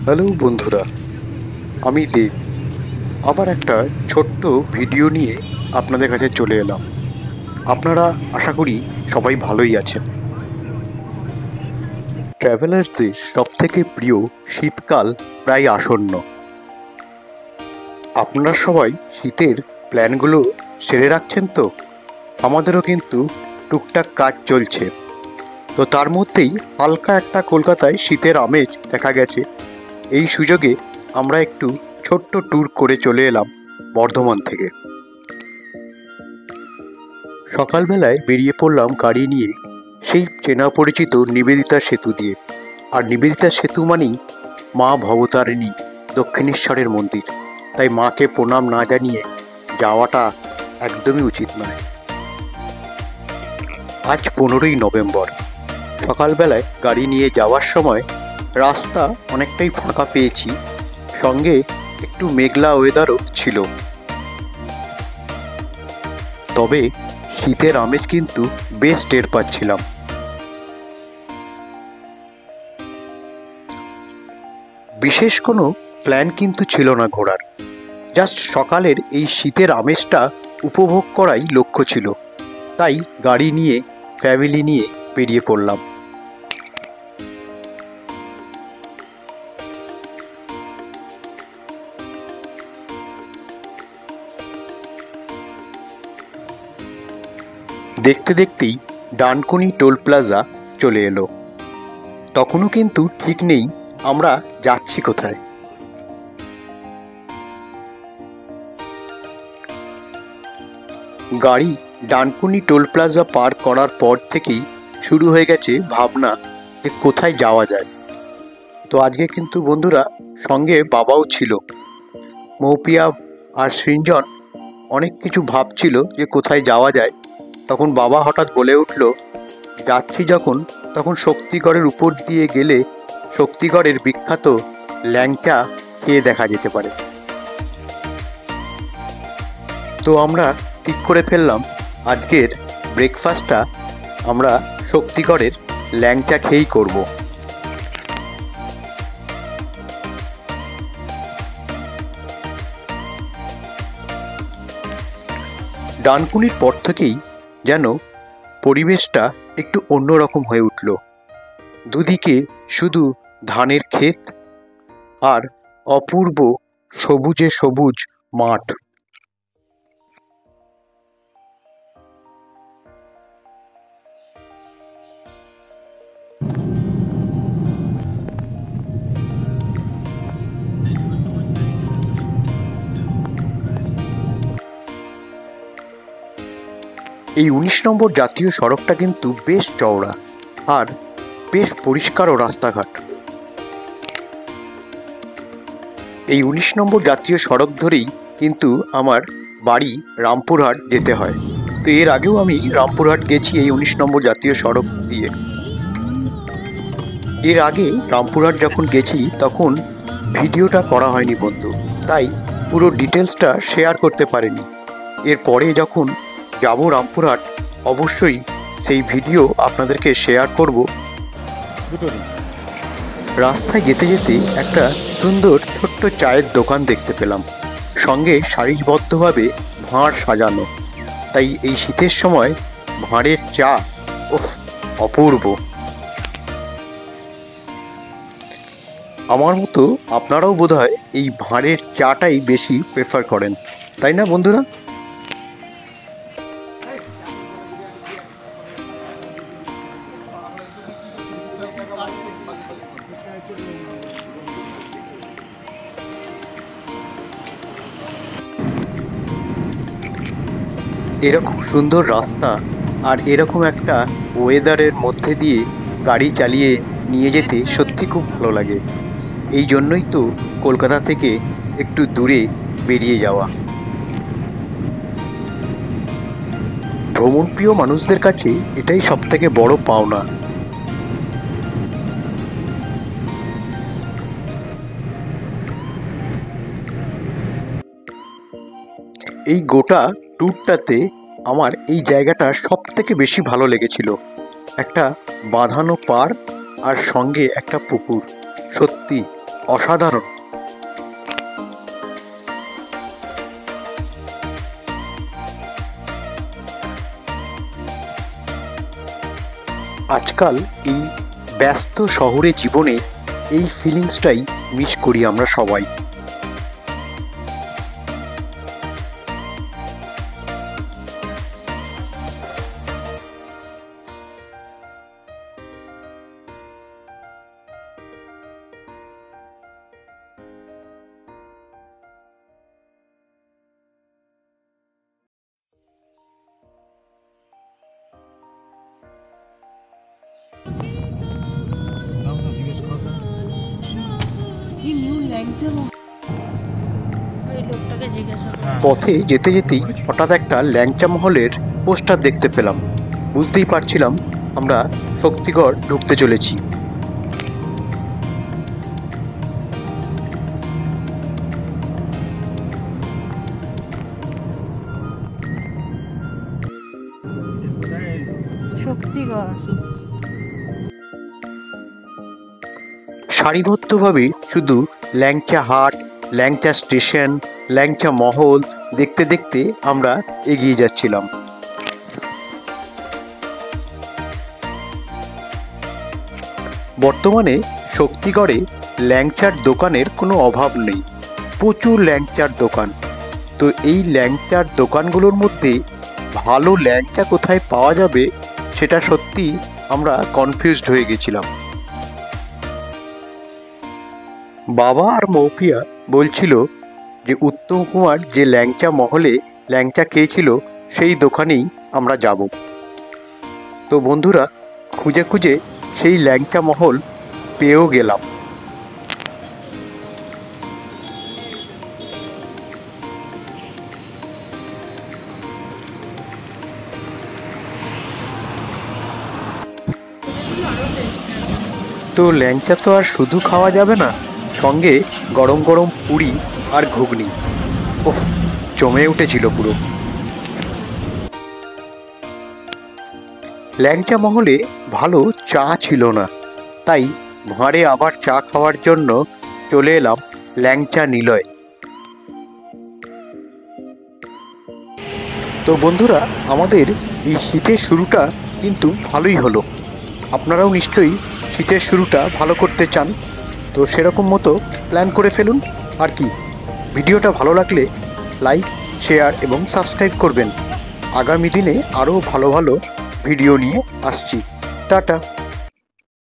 Hello বন্ধুরা, আমি দেব। আবার একটা ছোট্ট ভিডিও নিয়ে আপনাদের কাছে চলে এলাম। আপনারা আশা করি সবাই ভালোই আছেন। ট্র্যাভেলার্সদের সবথেকে প্রিয় শীতকাল প্রায় আসন্ন। আপনারা সবাই শীতের প্ল্যানগুলো সেরে রাখছেন তো? আমাদেরও কিন্তু টুকটাক কাজ চলছে। তো তার মধ্যেই হালকা একটা কলকাতায় শীতের আমেজ দেখা গেছে। এই সুযোগে আমরা একটু ছোট্ট ট্যুর করে চলে এলাম বর্ধমান থেকে। সকালবেলায় বেরিয়ে পড়লাম গাড়ি নিয়ে সেই চেনা পরিচিত নিবেদিতা সেতু দিয়ে। আর নিবেদিতা সেতু মানেই মা ভবতারিণী দক্ষিণেশ্বরের মন্দির, তাই মাকে প্রণাম না জানিয়ে যাওয়াটা একদমই উচিত নয়। আজ 15ই নভেম্বর। সকালবেলায় গাড়ি নিয়ে যাওয়ার সময় রাস্তা অনেকটাই ফাঁকা পেয়েছি, সঙ্গে একটু মেঘলা ওয়েদারও ছিল। তবে শীতের আমেজ কিন্তু বেশ টের পাচ্ছিলাম। বিশেষ কোনো প্ল্যান কিন্তু ছিল না ঘোরার, জাস্ট সকালের এই শীতের আমেজটা উপভোগ করাই লক্ষ্য ছিল। তাই গাড়ি নিয়ে ফ্যামিলি নিয়ে বেরিয়ে পড়লাম। দেখতে দেখতেই ডানকুনি টোল প্লাজা চলে এলো। তখনও কিন্তু ঠিক নেই আমরা যাচ্ছি কোথায়। গাড়ি ডানকুনি টোল প্লাজা পার করার পর থেকেই শুরু হয়ে গেছে ভাবনা যে কোথায় যাওয়া যায়। তো আজকে কিন্তু বন্ধুরা সঙ্গে বাবাও ছিল। মৌপিয়া আর সৃঞ্জন অনেক কিছু ভাবছিল যে কোথায় যাওয়া যায়। তখন বাবা হঠাৎ বলে উঠল, যাচ্ছি যখন তখন শক্তিগড়ের উপর দিয়ে গেলে শক্তিগড়ের বিখ্যাত ল্যাংচা খেয়ে দেখা যেতে পারে। তো আমরা ঠিক করে ফেললাম আজকের ব্রেকফাস্টটা আমরা শক্তিগড়ের ল্যাংচা খেয়েই করব। ডানকুনির পর থেকেই যেন পরিবেশটা একটু অন্যরকম হয়ে উঠল। দুদিকে শুধু ধানের ক্ষেত আর অপূর্ব সবুজে সবুজ মাঠ। এই 19 নম্বর জাতীয় সড়কটা কিন্তু বেশ চওড়া আর বেশ পরিষ্কারও রাস্তাঘাট। এই 19 নম্বর জাতীয় সড়ক ধরেই কিন্তু আমার বাড়ি রামপুরহাট যেতে হয়। তো এর আগেও আমি রামপুরহাট গেছি এই 19 নম্বর জাতীয় সড়ক দিয়ে। এর আগে রামপুরহাট যখন গেছি তখন ভিডিওটা করা হয়নি বন্ধু, তাই পুরো ডিটেলসটা শেয়ার করতে পারিনি। এরপরে যখন যাব রামপুরহাট অবশ্যই সেই ভিডিও আপনাদেরকে শেয়ার করব। রাস্তায় যেতে যেতে একটা সুন্দর ছোট্ট চায়ের দোকান দেখতে পেলাম, সঙ্গে সারিবদ্ধভাবে ভাঁড় সাজানো। তাই এই শীতের সময় ভাঁড়ের চা অপূর্ব। আমার মতো আপনারাও বোধহয় এই ভাঁড়ের চাটাই বেশি প্রেফার করেন, তাই না বন্ধুরা? এরকম সুন্দর রাস্তা আর এরকম একটা ওয়েদারের মধ্যে দিয়ে গাড়ি চালিয়ে নিয়ে যেতে সত্যি খুব ভালো লাগে। এই জন্যই তো কলকাতা থেকে একটু দূরে বেরিয়ে যাওয়া। ভ্রমণপ্রিয় মানুষদের কাছে এটাই সবথেকে বড় পাওনা। এই গোটা ট্যুরটাতে আমার এই জায়গাটা সবথেকে বেশি ভালো লেগেছিল। একটা বাঁধানো পাড় আর সঙ্গে একটা পুকুর। সত্যি অসাধারণ। আজকাল এই ব্যস্ত শহরে জীবনে এই ফিলিংসটাই মিস করি আমরা সবাই। পথে যেতে যেতেই হঠাৎ একটা ল্যাংচা মহলের পোস্টার দেখতে পেলাম। বুঝতেই পারছিলাম আমরা শক্তিগড় ঢুকতে চলেছি। সারিবদ্ধভাবে শুধু ল্যাংচা হাট, ল্যাংচা স্টেশন, ল্যাংচা মহল দেখতে দেখতে আমরা এগিয়ে যাচ্ছিলাম। বর্তমানে শক্তিগড়ে ল্যাংচার দোকানের কোনো অভাব নেই, প্রচুর ল্যাংচার দোকান। তো এই ল্যাংচার দোকানগুলোর মধ্যে ভালো ল্যাংচা কোথায় পাওয়া যাবে সেটা সত্যি আমরা কনফিউজড হয়ে গেছিলাম। বাবা আর মৌপিয়া বলছিল যে উত্তম কুমার যে ল্যাংচা মহলে ল্যাংচা খেয়েছিল সেই দোকানেই আমরা যাব। তো বন্ধুরা, খুঁজে খুঁজে সেই ল্যাংচা মহল পেয়েও গেলাম। তো ল্যাংচা তো আর শুধু খাওয়া যাবে না, সঙ্গে গরম গরম পুরি আর ঘুগনি, ওহ জমে উঠেছিল পুরো। ল্যাংচা মহলে ভালো চা ছিল না, তাই ভাঁড়ে আবার চা খাওয়ার জন্য চলে এলাম ল্যাংচা নিলয়। তো বন্ধুরা, আমাদের এই শীতের শুরুটা কিন্তু ভালোই হলো। আপনারাও নিশ্চয়ই শীতের শুরুটা ভালো করতে চান, তো সেরকম মতো প্ল্যান করে ফেলুন। আর কি, ভিডিওটা ভালো লাগলে লাইক, শেয়ার এবং সাবস্ক্রাইব করবেন। আগামী দিনে আরও ভালো ভালো ভিডিও নিয়ে আসছি। টাটা।